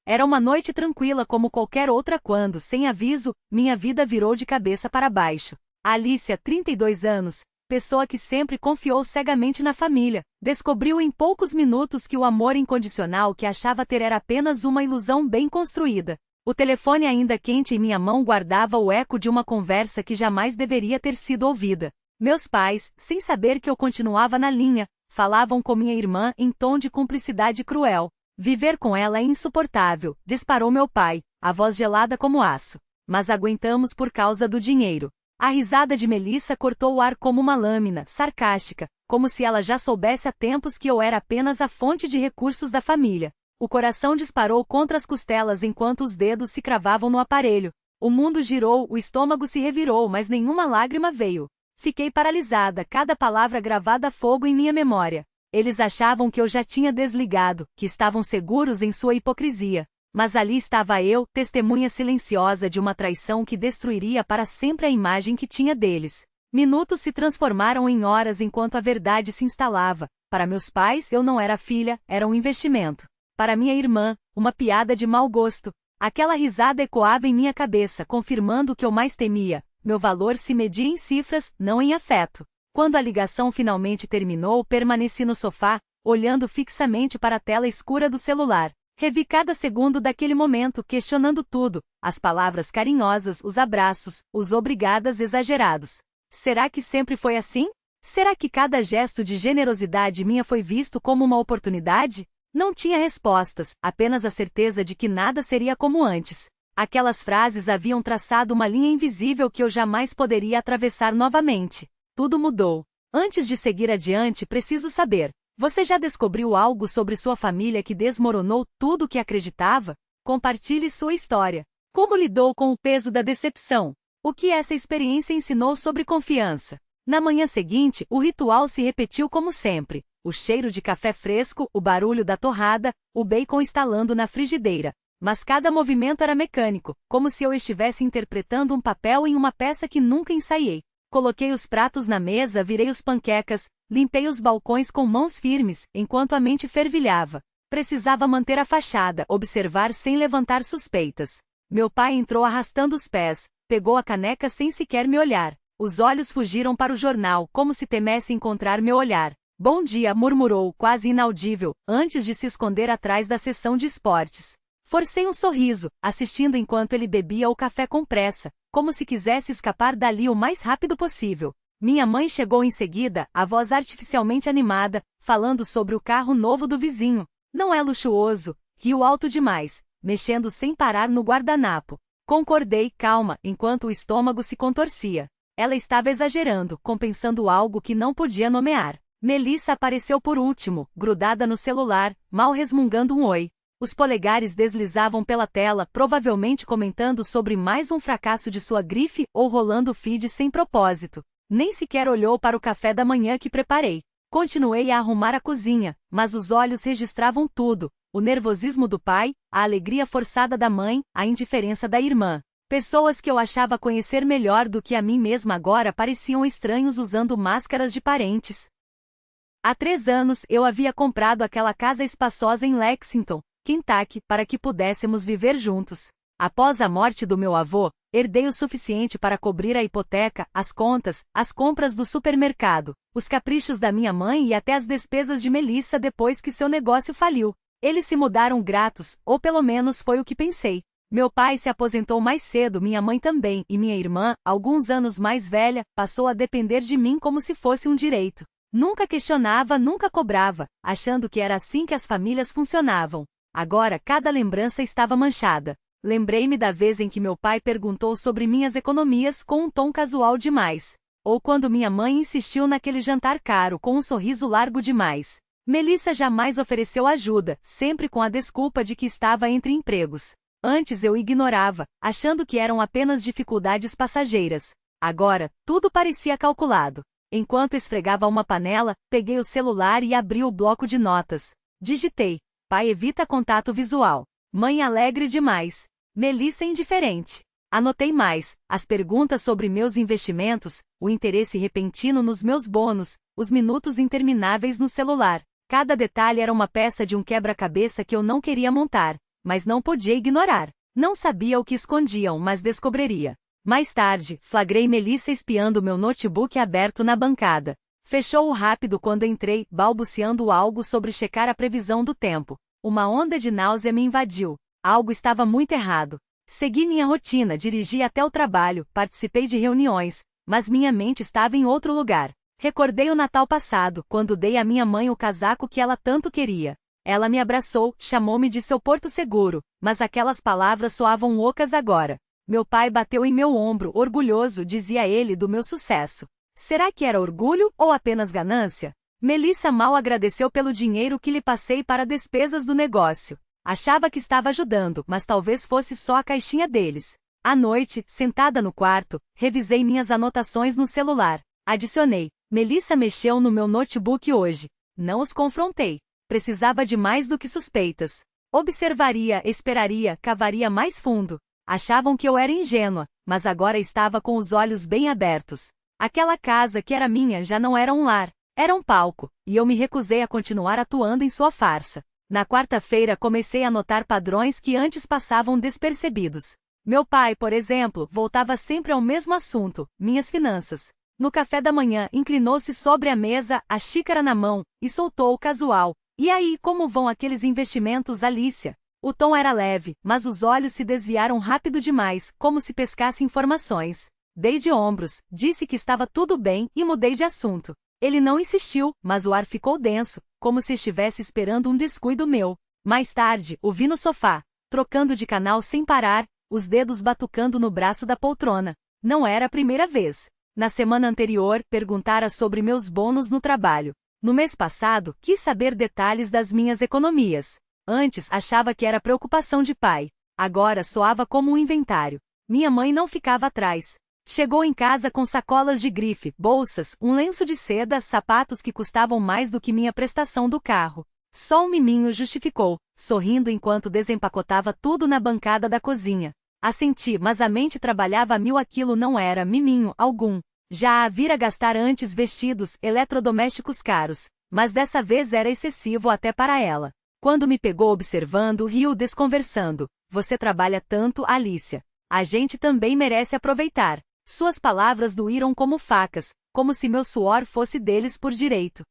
Era uma noite tranquila como qualquer outra quando, sem aviso, minha vida virou de cabeça para baixo. A Alicia, 32 anos, pessoa que sempre confiou cegamente na família, descobriu em poucos minutos que o amor incondicional que achava ter era apenas uma ilusão bem construída. O telefone ainda quente em minha mão guardava o eco de uma conversa que jamais deveria ter sido ouvida. Meus pais, sem saber que eu continuava na linha, falavam com minha irmã em tom de cumplicidade cruel. Viver com ela é insuportável, disparou meu pai, a voz gelada como aço. Mas aguentamos por causa do dinheiro. A risada de Melissa cortou o ar como uma lâmina, sarcástica, como se ela já soubesse há tempos que eu era apenas a fonte de recursos da família. O coração disparou contra as costelas enquanto os dedos se cravavam no aparelho. O mundo girou, o estômago se revirou, mas nenhuma lágrima veio. Fiquei paralisada, cada palavra gravada a fogo em minha memória. Eles achavam que eu já tinha desligado, que estavam seguros em sua hipocrisia. Mas ali estava eu, testemunha silenciosa de uma traição que destruiria para sempre a imagem que tinha deles. Minutos se transformaram em horas enquanto a verdade se instalava. Para meus pais, eu não era filha, era um investimento. Para minha irmã, uma piada de mau gosto. Aquela risada ecoava em minha cabeça, confirmando o que eu mais temia. Meu valor se media em cifras, não em afeto. Quando a ligação finalmente terminou, permaneci no sofá, olhando fixamente para a tela escura do celular. Revi cada segundo daquele momento, questionando tudo, as palavras carinhosas, os abraços, os obrigadas exagerados. Será que sempre foi assim? Será que cada gesto de generosidade minha foi visto como uma oportunidade? Não tinha respostas, apenas a certeza de que nada seria como antes. Aquelas frases haviam traçado uma linha invisível que eu jamais poderia atravessar novamente. Tudo mudou. Antes de seguir adiante, preciso saber. Você já descobriu algo sobre sua família que desmoronou tudo o que acreditava? Compartilhe sua história. Como lidou com o peso da decepção? O que essa experiência ensinou sobre confiança? Na manhã seguinte, o ritual se repetiu como sempre. O cheiro de café fresco, o barulho da torrada, o bacon estalando na frigideira. Mas cada movimento era mecânico, como se eu estivesse interpretando um papel em uma peça que nunca ensaiei. Coloquei os pratos na mesa, virei os panquecas, limpei os balcões com mãos firmes, enquanto a mente fervilhava. Precisava manter a fachada, observar sem levantar suspeitas. Meu pai entrou arrastando os pés, pegou a caneca sem sequer me olhar. Os olhos fugiram para o jornal, como se temesse encontrar meu olhar. Bom dia, murmurou, quase inaudível, antes de se esconder atrás da seção de esportes. Forcei um sorriso, assistindo enquanto ele bebia o café com pressa, como se quisesse escapar dali o mais rápido possível. Minha mãe chegou em seguida, a voz artificialmente animada, falando sobre o carro novo do vizinho. Não é luxuoso, riu alto demais, mexendo sem parar no guardanapo. Concordei, calma, enquanto o estômago se contorcia. Ela estava exagerando, compensando algo que não podia nomear. Melissa apareceu por último, grudada no celular, mal resmungando um oi. Os polegares deslizavam pela tela, provavelmente comentando sobre mais um fracasso de sua grife ou rolando o feed sem propósito. Nem sequer olhou para o café da manhã que preparei. Continuei a arrumar a cozinha, mas os olhos registravam tudo. O nervosismo do pai, a alegria forçada da mãe, a indiferença da irmã. Pessoas que eu achava conhecer melhor do que a mim mesma agora pareciam estranhos usando máscaras de parentes. Há 3 anos eu havia comprado aquela casa espaçosa em Lexington, Kentucky, para que pudéssemos viver juntos. Após a morte do meu avô, herdei o suficiente para cobrir a hipoteca, as contas, as compras do supermercado, os caprichos da minha mãe e até as despesas de Melissa depois que seu negócio faliu. Eles se mudaram gratos, ou pelo menos foi o que pensei. Meu pai se aposentou mais cedo, minha mãe também, e minha irmã, alguns anos mais velha, passou a depender de mim como se fosse um direito. Nunca questionava, nunca cobrava, achando que era assim que as famílias funcionavam. Agora cada lembrança estava manchada. Lembrei-me da vez em que meu pai perguntou sobre minhas economias com um tom casual demais. Ou quando minha mãe insistiu naquele jantar caro com um sorriso largo demais. Melissa jamais ofereceu ajuda, sempre com a desculpa de que estava entre empregos. Antes eu ignorava, achando que eram apenas dificuldades passageiras. Agora, tudo parecia calculado. Enquanto esfregava uma panela, peguei o celular e abri o bloco de notas. Digitei. Pai evita contato visual. Mãe alegre demais. Melissa indiferente. Anotei mais, as perguntas sobre meus investimentos, o interesse repentino nos meus bônus, os minutos intermináveis no celular. Cada detalhe era uma peça de um quebra-cabeça que eu não queria montar. mas não podia ignorar. Não sabia o que escondiam, mas descobriria. Mais tarde, flagrei Melissa espiando meu notebook aberto na bancada. Fechou-o rápido quando entrei, balbuciando algo sobre checar a previsão do tempo. Uma onda de náusea me invadiu. Algo estava muito errado. Segui minha rotina, dirigi até o trabalho, participei de reuniões, mas minha mente estava em outro lugar. Recordei o Natal passado, quando dei à minha mãe o casaco que ela tanto queria. Ela me abraçou, chamou-me de seu porto seguro, mas aquelas palavras soavam ocas agora. Meu pai bateu em meu ombro, orgulhoso, dizia ele, do meu sucesso. Será que era orgulho ou apenas ganância? Melissa mal agradeceu pelo dinheiro que lhe passei para despesas do negócio. Achava que estava ajudando, mas talvez fosse só a caixinha deles. À noite, sentada no quarto, revisei minhas anotações no celular. Adicionei: Melissa mexeu no meu notebook hoje. Não os confrontei. Precisava de mais do que suspeitas. Observaria, esperaria, cavaria mais fundo. Achavam que eu era ingênua, mas agora estava com os olhos bem abertos. Aquela casa que era minha já não era um lar, era um palco, e eu me recusei a continuar atuando em sua farsa. Na quarta-feira comecei a notar padrões que antes passavam despercebidos. Meu pai, por exemplo, voltava sempre ao mesmo assunto, minhas finanças. No café da manhã, inclinou-se sobre a mesa, a xícara na mão, e soltou o casual: "E aí, como vão aqueles investimentos, Alicia?" O tom era leve, mas os olhos se desviaram rápido demais, como se pescasse informações. Dei de ombros, disse que estava tudo bem e mudei de assunto. Ele não insistiu, mas o ar ficou denso, como se estivesse esperando um descuido meu. Mais tarde, o vi no sofá, trocando de canal sem parar, os dedos batucando no braço da poltrona. Não era a primeira vez. Na semana anterior, perguntara sobre meus bônus no trabalho. No mês passado, quis saber detalhes das minhas economias. Antes, achava que era preocupação de pai. Agora soava como um inventário. Minha mãe não ficava atrás. Chegou em casa com sacolas de grife, bolsas, um lenço de seda, sapatos que custavam mais do que minha prestação do carro. Só um miminho justificou, sorrindo enquanto desempacotava tudo na bancada da cozinha. Assenti, mas a mente trabalhava a mil. Aquilo não era miminho algum. Já a vira gastar antes vestidos, eletrodomésticos caros, mas dessa vez era excessivo até para ela. Quando me pegou observando, riu desconversando. Você trabalha tanto, Alicia. A gente também merece aproveitar. Suas palavras doíram como facas, como se meu suor fosse deles por direito.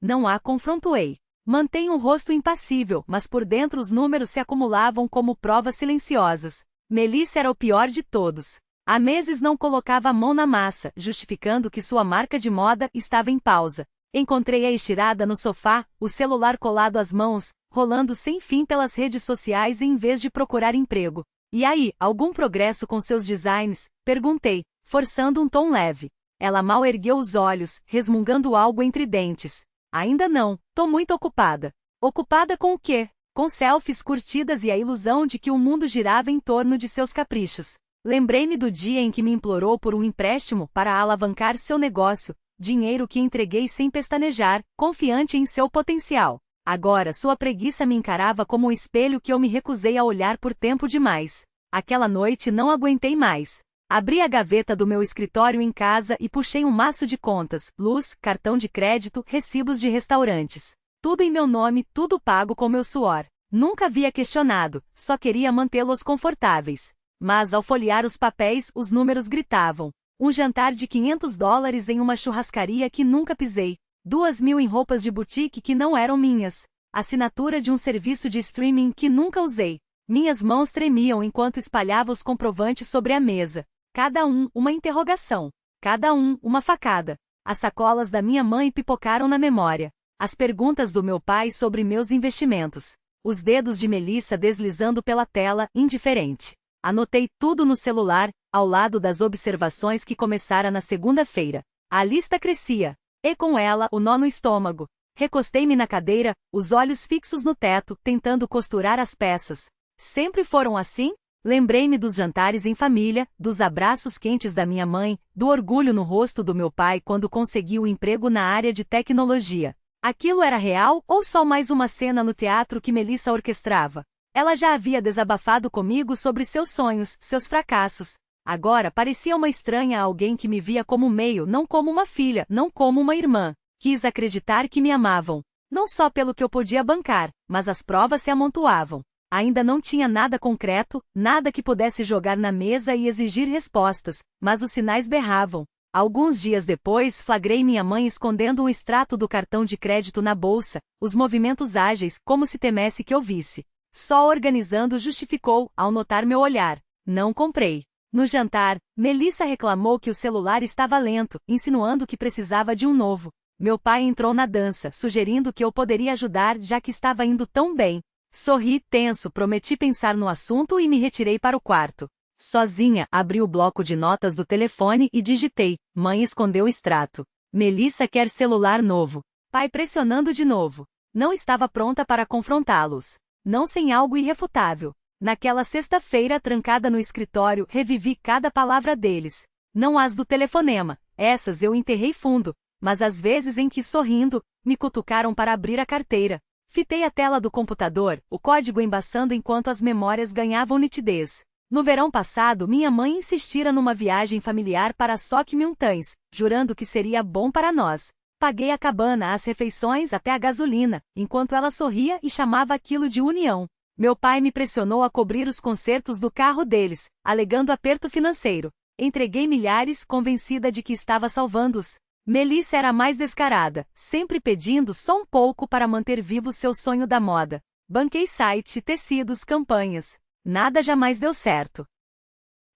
Não a confrontei. Mantenho um rosto impassível, mas por dentro os números se acumulavam como provas silenciosas. Melissa era o pior de todos. Há meses não colocava a mão na massa, justificando que sua marca de moda estava em pausa. Encontrei-a estirada no sofá, o celular colado às mãos, rolando sem fim pelas redes sociais em vez de procurar emprego. E aí, algum progresso com seus designs? Perguntei, forçando um tom leve. Ela mal ergueu os olhos, resmungando algo entre dentes. Ainda não, tô muito ocupada. Ocupada com o quê? Com selfies curtidas e a ilusão de que o mundo girava em torno de seus caprichos. Lembrei-me do dia em que me implorou por um empréstimo para alavancar seu negócio, dinheiro que entreguei sem pestanejar, confiante em seu potencial. Agora sua preguiça me encarava como um espelho que eu me recusei a olhar por tempo demais. Aquela noite não aguentei mais. Abri a gaveta do meu escritório em casa e puxei um maço de contas, luz, cartão de crédito, recibos de restaurantes. Tudo em meu nome, tudo pago com meu suor. Nunca havia questionado, só queria mantê-los confortáveis. Mas ao folhear os papéis, os números gritavam. Um jantar de $500 em uma churrascaria que nunca pisei. 2.000 em roupas de boutique que não eram minhas. Assinatura de um serviço de streaming que nunca usei. Minhas mãos tremiam enquanto espalhava os comprovantes sobre a mesa. Cada um, uma interrogação. Cada um, uma facada. As sacolas da minha mãe pipocaram na memória. As perguntas do meu pai sobre meus investimentos. Os dedos de Melissa deslizando pela tela, indiferente. Anotei tudo no celular, ao lado das observações que começara na segunda-feira. A lista crescia. E com ela, o nó no estômago. Recostei-me na cadeira, os olhos fixos no teto, tentando costurar as peças. Sempre foram assim? Lembrei-me dos jantares em família, dos abraços quentes da minha mãe, do orgulho no rosto do meu pai quando conseguiu um emprego na área de tecnologia. Aquilo era real ou só mais uma cena no teatro que Melissa orquestrava? Ela já havia desabafado comigo sobre seus sonhos, seus fracassos. Agora parecia uma estranha a alguém que me via como meio, não como uma filha, não como uma irmã. Quis acreditar que me amavam. Não só pelo que eu podia bancar, mas as provas se amontoavam. Ainda não tinha nada concreto, nada que pudesse jogar na mesa e exigir respostas, mas os sinais berravam. Alguns dias depois, flagrei minha mãe escondendo um extrato do cartão de crédito na bolsa, os movimentos ágeis, como se temesse que eu visse. Só organizando justificou, ao notar meu olhar. Não comprei. No jantar, Melissa reclamou que o celular estava lento, insinuando que precisava de um novo. Meu pai entrou na dança, sugerindo que eu poderia ajudar já que estava indo tão bem. Sorri, tenso, prometi pensar no assunto e me retirei para o quarto. Sozinha, abri o bloco de notas do telefone e digitei. Mãe escondeu o extrato. Melissa quer celular novo. Pai pressionando de novo. Não estava pronta para confrontá-los. Não sem algo irrefutável. Naquela sexta-feira, trancada no escritório, revivi cada palavra deles. Não as do telefonema, essas eu enterrei fundo, mas as vezes em que, sorrindo, me cutucaram para abrir a carteira. Fitei a tela do computador, o código embaçando enquanto as memórias ganhavam nitidez. No verão passado, minha mãe insistira numa viagem familiar para Soque Mountains, jurando que seria bom para nós. Paguei a cabana, as refeições até a gasolina, enquanto ela sorria e chamava aquilo de união. Meu pai me pressionou a cobrir os consertos do carro deles, alegando aperto financeiro. Entreguei milhares, convencida de que estava salvando-os. Melissa era mais descarada, sempre pedindo só um pouco para manter vivo seu sonho da moda. Banquei site, tecidos, campanhas. Nada jamais deu certo.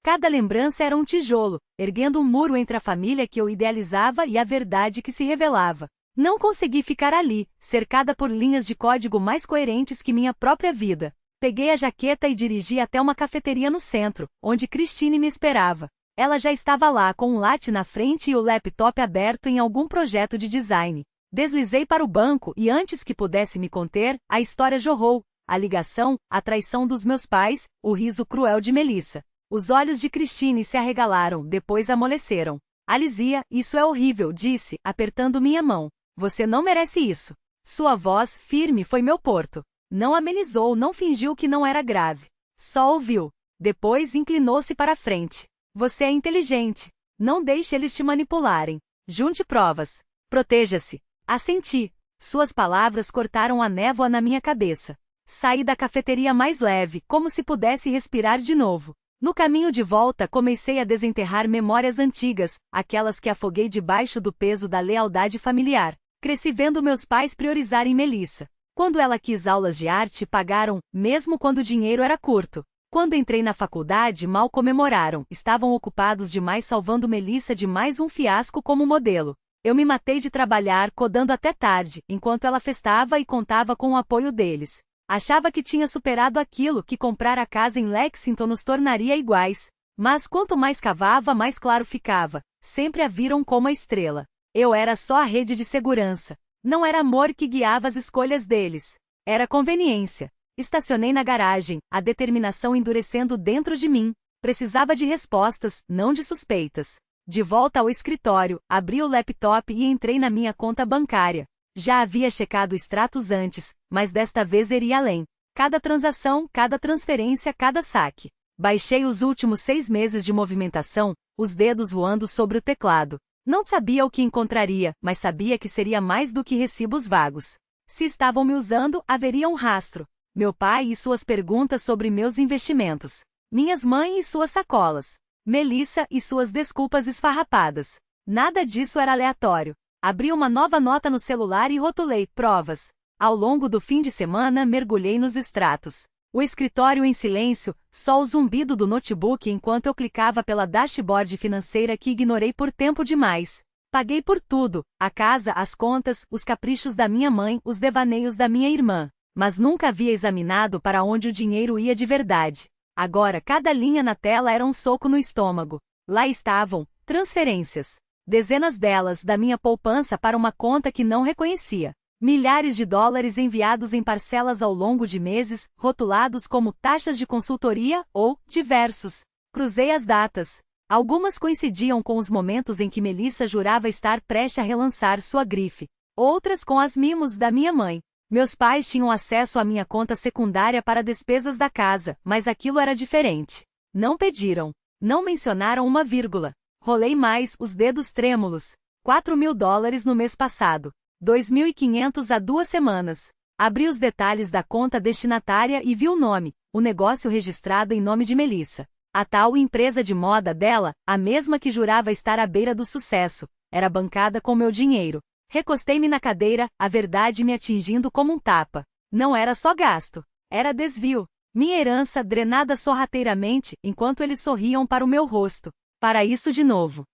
Cada lembrança era um tijolo, erguendo um muro entre a família que eu idealizava e a verdade que se revelava. Não consegui ficar ali, cercada por linhas de código mais coerentes que minha própria vida. Peguei a jaqueta e dirigi até uma cafeteria no centro, onde Christine me esperava. Ela já estava lá com um latte na frente e o laptop aberto em algum projeto de design. Deslizei para o banco e antes que pudesse me conter, a história jorrou. A ligação, a traição dos meus pais, o riso cruel de Melissa. Os olhos de Christine se arregalaram, depois amoleceram. Alisia, isso é horrível, disse, apertando minha mão. Você não merece isso. Sua voz, firme, foi meu porto. Não amenizou, não fingiu que não era grave. Só ouviu. Depois inclinou-se para a frente. Você é inteligente. Não deixe eles te manipularem. Junte provas. Proteja-se. Assenti. Suas palavras cortaram a névoa na minha cabeça. Saí da cafeteria mais leve, como se pudesse respirar de novo. No caminho de volta, comecei a desenterrar memórias antigas, aquelas que afoguei debaixo do peso da lealdade familiar. Cresci vendo meus pais priorizarem Melissa. Quando ela quis aulas de arte, pagaram, mesmo quando o dinheiro era curto. Quando entrei na faculdade, mal comemoraram, estavam ocupados demais salvando Melissa de mais um fiasco como modelo. Eu me matei de trabalhar, codando até tarde, enquanto ela festava e contava com o apoio deles. Achava que tinha superado aquilo, que comprar a casa em Lexington nos tornaria iguais. Mas quanto mais cavava, mais claro ficava. Sempre a viram como a estrela. Eu era só a rede de segurança. Não era amor que guiava as escolhas deles. Era conveniência. Estacionei na garagem, a determinação endurecendo dentro de mim. Precisava de respostas, não de suspeitas. De volta ao escritório, abri o laptop e entrei na minha conta bancária. Já havia checado extratos antes, mas desta vez iria além. Cada transação, cada transferência, cada saque. Baixei os últimos 6 meses de movimentação, os dedos voando sobre o teclado. Não sabia o que encontraria, mas sabia que seria mais do que recibos vagos. Se estavam me usando, haveria um rastro. Meu pai e suas perguntas sobre meus investimentos. Minhas mães e suas sacolas. Melissa e suas desculpas esfarrapadas. Nada disso era aleatório. Abri uma nova nota no celular e rotulei provas. Ao longo do fim de semana, mergulhei nos extratos. O escritório em silêncio, só o zumbido do notebook enquanto eu clicava pela dashboard financeira que ignorei por tempo demais. Paguei por tudo, a casa, as contas, os caprichos da minha mãe, os devaneios da minha irmã. Mas nunca havia examinado para onde o dinheiro ia de verdade. Agora cada linha na tela era um soco no estômago. Lá estavam, transferências. Dezenas delas da minha poupança para uma conta que não reconhecia. Milhares de dólares enviados em parcelas ao longo de meses, rotulados como taxas de consultoria ou diversos. Cruzei as datas. Algumas coincidiam com os momentos em que Melissa jurava estar prestes a relançar sua grife. Outras com as mimos da minha mãe. Meus pais tinham acesso à minha conta secundária para despesas da casa, mas aquilo era diferente. Não pediram. Não mencionaram uma vírgula. Rolei mais, os dedos trêmulos. $4.000 no mês passado. 2.500 há 2 semanas. Abri os detalhes da conta destinatária e vi o nome, o negócio registrado em nome de Melissa. A tal empresa de moda dela, a mesma que jurava estar à beira do sucesso, era bancada com meu dinheiro. Recostei-me na cadeira, a verdade me atingindo como um tapa. Não era só gasto, era desvio. Minha herança drenada sorrateiramente, enquanto eles sorriam para o meu rosto. Para isso de novo.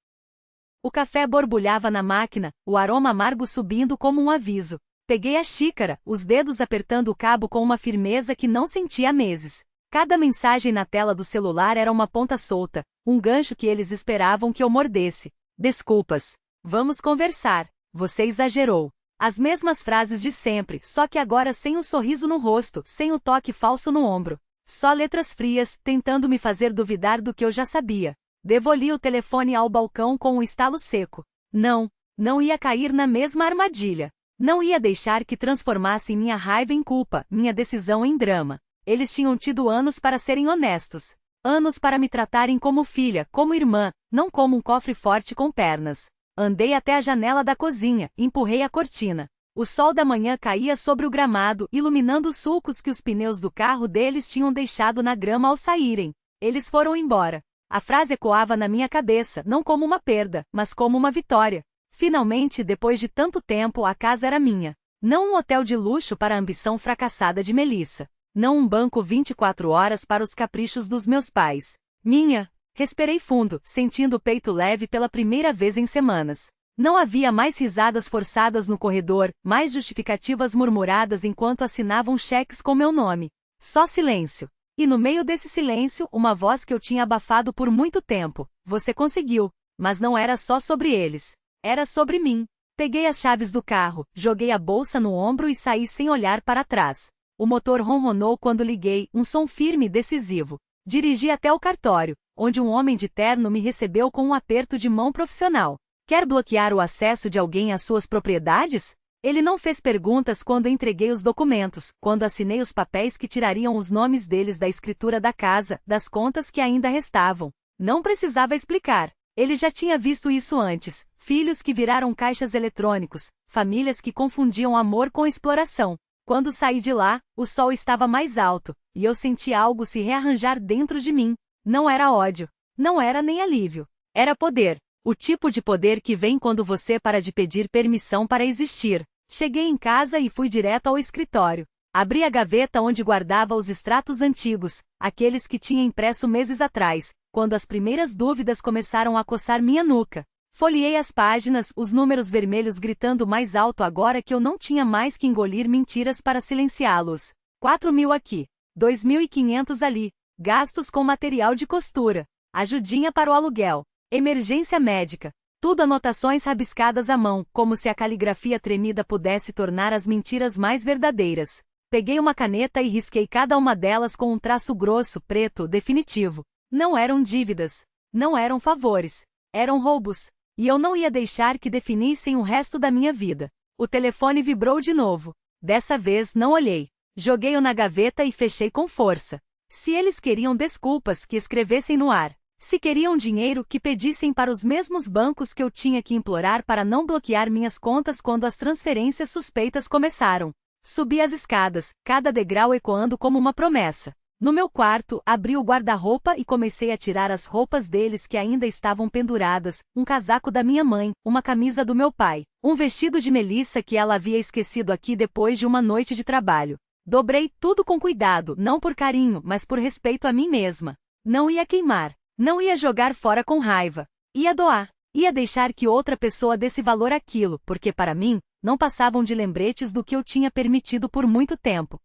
O café borbulhava na máquina, o aroma amargo subindo como um aviso. Peguei a xícara, os dedos apertando o cabo com uma firmeza que não sentia há meses. Cada mensagem na tela do celular era uma ponta solta, um gancho que eles esperavam que eu mordesse. Desculpas. Vamos conversar. Você exagerou. As mesmas frases de sempre, só que agora sem o sorriso no rosto, sem o toque falso no ombro. Só letras frias, tentando me fazer duvidar do que eu já sabia. Devolvi o telefone ao balcão com um estalo seco. Não ia cair na mesma armadilha. Não ia deixar que transformassem minha raiva em culpa, minha decisão em drama. Eles tinham tido anos para serem honestos. Anos para me tratarem como filha, como irmã, não como um cofre forte com pernas. Andei até a janela da cozinha, empurrei a cortina. O sol da manhã caía sobre o gramado, iluminando os sulcos que os pneus do carro deles tinham deixado na grama ao saírem. Eles foram embora. A frase ecoava na minha cabeça, não como uma perda, mas como uma vitória. Finalmente, depois de tanto tempo, a casa era minha. Não um hotel de luxo para a ambição fracassada de Melissa. Não um banco 24 horas para os caprichos dos meus pais. Minha. Respirei fundo, sentindo o peito leve pela primeira vez em semanas. Não havia mais risadas forçadas no corredor, mais justificativas murmuradas enquanto assinavam cheques com meu nome. Só silêncio. E no meio desse silêncio, uma voz que eu tinha abafado por muito tempo. Você conseguiu. Mas não era só sobre eles. Era sobre mim. Peguei as chaves do carro, joguei a bolsa no ombro e saí sem olhar para trás. O motor ronronou quando liguei, um som firme e decisivo. Dirigi até o cartório, onde um homem de terno me recebeu com um aperto de mão profissional. Quer bloquear o acesso de alguém às suas propriedades? Ele não fez perguntas quando entreguei os documentos, quando assinei os papéis que tirariam os nomes deles da escritura da casa, das contas que ainda restavam. Não precisava explicar. Ele já tinha visto isso antes. Filhos que viraram caixas eletrônicos, famílias que confundiam amor com exploração. Quando saí de lá, o sol estava mais alto, e eu senti algo se rearranjar dentro de mim. Não era ódio. Não era nem alívio. Era poder. O tipo de poder que vem quando você para de pedir permissão para existir. Cheguei em casa e fui direto ao escritório. Abri a gaveta onde guardava os extratos antigos, aqueles que tinha impresso meses atrás, quando as primeiras dúvidas começaram a coçar minha nuca. Folheei as páginas, os números vermelhos gritando mais alto agora que eu não tinha mais que engolir mentiras para silenciá-los. 4.000 aqui. 2.500 ali. Gastos com material de costura. Ajudinha para o aluguel. Emergência médica. Tudo anotações rabiscadas à mão, como se a caligrafia tremida pudesse tornar as mentiras mais verdadeiras. Peguei uma caneta e risquei cada uma delas com um traço grosso, preto, definitivo. Não eram dívidas. Não eram favores. Eram roubos. E eu não ia deixar que definissem o resto da minha vida. O telefone vibrou de novo. Dessa vez não olhei. Joguei-o na gaveta e fechei com força. Se eles queriam desculpas, que escrevessem no ar. Se queriam dinheiro, que pedissem para os mesmos bancos que eu tinha que implorar para não bloquear minhas contas quando as transferências suspeitas começaram. Subi as escadas, cada degrau ecoando como uma promessa. No meu quarto, abri o guarda-roupa e comecei a tirar as roupas deles que ainda estavam penduradas, um casaco da minha mãe, uma camisa do meu pai, um vestido de Melissa que ela havia esquecido aqui depois de uma noite de trabalho. Dobrei tudo com cuidado, não por carinho, mas por respeito a mim mesma. Não ia queimar. Não ia jogar fora com raiva. Ia doar. Ia deixar que outra pessoa desse valor àquilo, porque para mim, não passavam de lembretes do que eu tinha permitido por muito tempo.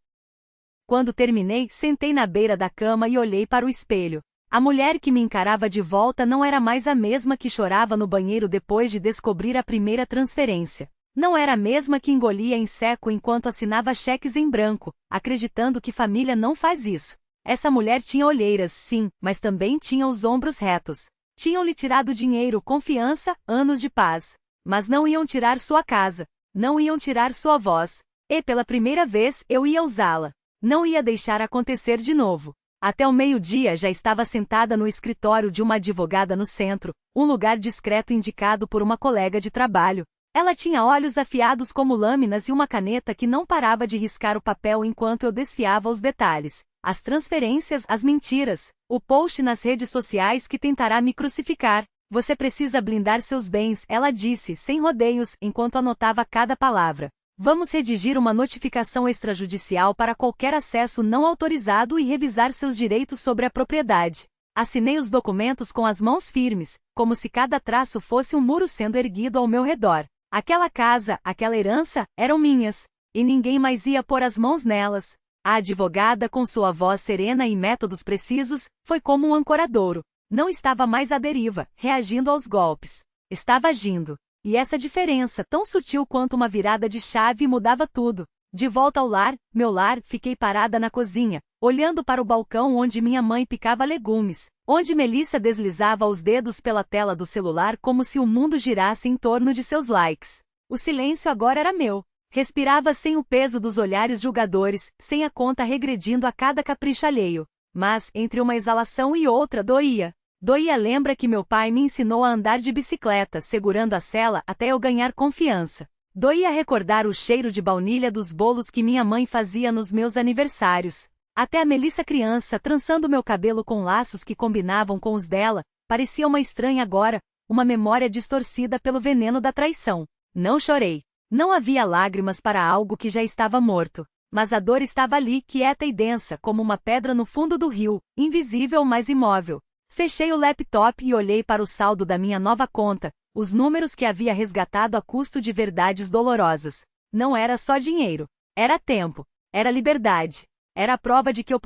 Quando terminei, sentei na beira da cama e olhei para o espelho. A mulher que me encarava de volta não era mais a mesma que chorava no banheiro depois de descobrir a primeira transferência. Não era a mesma que engolia em seco enquanto assinava cheques em branco, acreditando que família não faz isso. Essa mulher tinha olheiras, sim, mas também tinha os ombros retos. Tinham-lhe tirado dinheiro, confiança, anos de paz. Mas não iam tirar sua casa. Não iam tirar sua voz. E pela primeira vez, eu ia usá-la. Não ia deixar acontecer de novo. Até o meio-dia já estava sentada no escritório de uma advogada no centro, um lugar discreto indicado por uma colega de trabalho. Ela tinha olhos afiados como lâminas e uma caneta que não parava de riscar o papel enquanto eu desfiava os detalhes. As transferências, as mentiras, o post nas redes sociais que tentará me crucificar. Você precisa blindar seus bens, ela disse, sem rodeios, enquanto anotava cada palavra. Vamos redigir uma notificação extrajudicial para qualquer acesso não autorizado e revisar seus direitos sobre a propriedade. Assinei os documentos com as mãos firmes, como se cada traço fosse um muro sendo erguido ao meu redor. Aquela casa, aquela herança, eram minhas, e ninguém mais ia pôr as mãos nelas. A advogada, com sua voz serena e métodos precisos, foi como um ancoradouro. Não estava mais à deriva, reagindo aos golpes. Estava agindo. E essa diferença, tão sutil quanto uma virada de chave, mudava tudo. De volta ao lar, meu lar, fiquei parada na cozinha, olhando para o balcão onde minha mãe picava legumes, onde Melissa deslizava os dedos pela tela do celular como se o mundo girasse em torno de seus likes. O silêncio agora era meu. Respirava sem o peso dos olhares julgadores, sem a conta regredindo a cada capricho alheio. Mas, entre uma exalação e outra, doía. Doía. Lembra que meu pai me ensinou a andar de bicicleta, segurando a sela até eu ganhar confiança. Doía recordar o cheiro de baunilha dos bolos que minha mãe fazia nos meus aniversários. Até a Melissa criança, trançando meu cabelo com laços que combinavam com os dela, parecia uma estranha agora, uma memória distorcida pelo veneno da traição. Não chorei. Não havia lágrimas para algo que já estava morto. Mas a dor estava ali, quieta e densa, como uma pedra no fundo do rio, invisível mas imóvel. Fechei o laptop e olhei para o saldo da minha nova conta, os números que havia resgatado a custo de verdades dolorosas. Não era só dinheiro. Era tempo. Era liberdade. Era a prova de que eu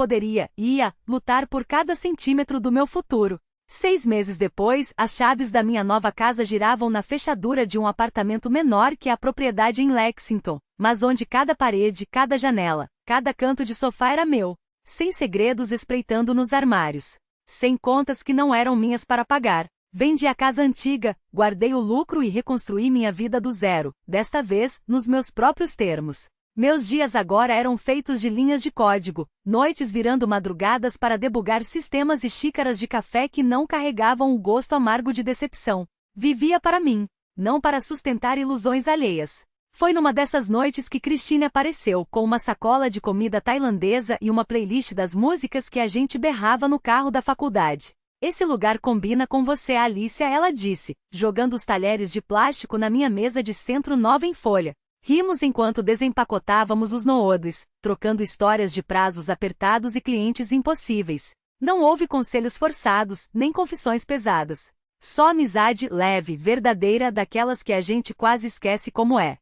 ia, lutar por cada centímetro do meu futuro. 6 meses depois, as chaves da minha nova casa giravam na fechadura de um apartamento menor que a propriedade em Lexington, mas onde cada parede, cada janela, cada canto de sofá era meu. Sem segredos espreitando nos armários. Sem contas que não eram minhas para pagar. Vendi a casa antiga, guardei o lucro e reconstruí minha vida do zero, desta vez, nos meus próprios termos. Meus dias agora eram feitos de linhas de código, noites virando madrugadas para debugar sistemas e xícaras de café que não carregavam o gosto amargo de decepção. Vivia para mim, não para sustentar ilusões alheias. Foi numa dessas noites que Christine apareceu, com uma sacola de comida tailandesa e uma playlist das músicas que a gente berrava no carro da faculdade. Esse lugar combina com você, Alicia, ela disse, jogando os talheres de plástico na minha mesa de centro nova em folha. Rimos enquanto desempacotávamos os noodes, trocando histórias de prazos apertados e clientes impossíveis. Não houve conselhos forçados, nem confissões pesadas. Só amizade leve, verdadeira, daquelas que a gente quase esquece como é.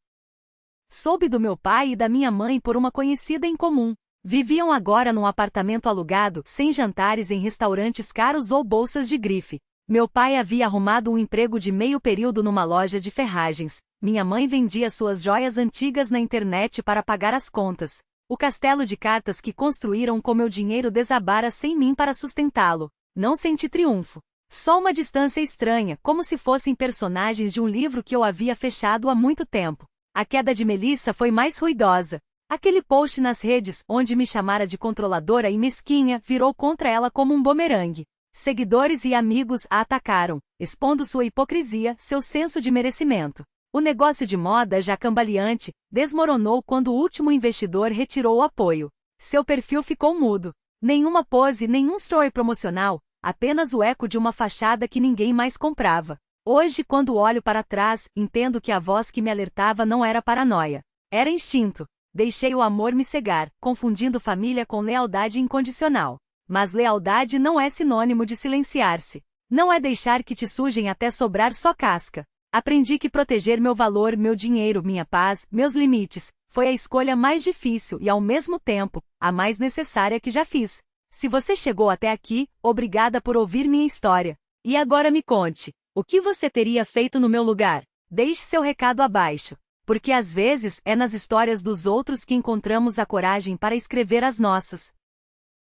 Soube do meu pai e da minha mãe por uma conhecida em comum. Viviam agora num apartamento alugado, sem jantares em restaurantes caros ou bolsas de grife. Meu pai havia arrumado um emprego de meio período numa loja de ferragens. Minha mãe vendia suas joias antigas na internet para pagar as contas. O castelo de cartas que construíram com meu dinheiro desabara sem mim para sustentá-lo. Não senti triunfo. Só uma distância estranha, como se fossem personagens de um livro que eu havia fechado há muito tempo. A queda de Melissa foi mais ruidosa. Aquele post nas redes, onde me chamara de controladora e mesquinha, virou contra ela como um bumerangue. Seguidores e amigos a atacaram, expondo sua hipocrisia, seu senso de merecimento. O negócio de moda, já cambaleante, desmoronou quando o último investidor retirou o apoio. Seu perfil ficou mudo. Nenhuma pose, nenhum story promocional, apenas o eco de uma fachada que ninguém mais comprava. Hoje, quando olho para trás, entendo que a voz que me alertava não era paranoia. Era instinto. Deixei o amor me cegar, confundindo família com lealdade incondicional. Mas lealdade não é sinônimo de silenciar-se. Não é deixar que te sujem até sobrar só casca. Aprendi que proteger meu valor, meu dinheiro, minha paz, meus limites, foi a escolha mais difícil e, ao mesmo tempo, a mais necessária que já fiz. Se você chegou até aqui, obrigada por ouvir minha história. E agora me conte, o que você teria feito no meu lugar? Deixe seu recado abaixo. Porque às vezes é nas histórias dos outros que encontramos a coragem para escrever as nossas.